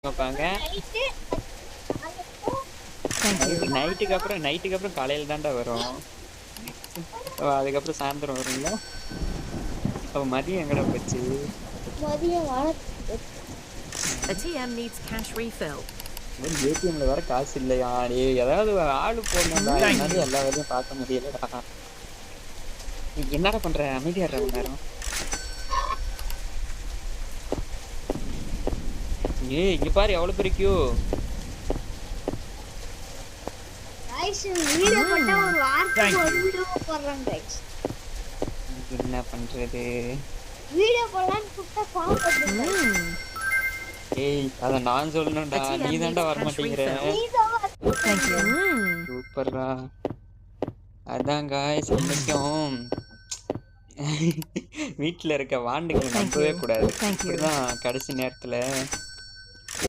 வைப்பாங்க. நைட்டுக்கு அப்புறம் காலையில தான்டா வரும். அதுக்கப்புறம் சாயந்தரம் வருங்களா? அப்ப மதியம் எங்கடா போச்சு? ATM needs cash refill. ஏடிஎம்ல வேற காசு இல்லையா? டேய் ஏதாவது ஆளு போடணும்டா. என்னால எல்லா வேலையும் பார்க்க முடியலடா. நீ என்னடா பண்ற? அமைதியா இருடா கொஞ்ச நேரம். ஏய் இங்க பாரு எவ்வளவு பெரிய கியூ. வீடியோ போட்டா ஒரு வாரத்துக்கு ஒரு வீடியோ போடுறேன் गाइस. என்ன பண்றது? வீடியோ போடலாம்னு கூப்பிட்டா கால் பண்ணுங்க. ஏய் அத நான் சொல்லணும்டா. நீ தான்டா வர மாட்டேங்கிற. Thank you. சூப்பர்டா. அதான் गाइस இன்னைக்கும் வீட்ல இருக்க வாண்டுகளை நம்பவே கூடாது. இப்படிதான் கடைசி நேரத்துல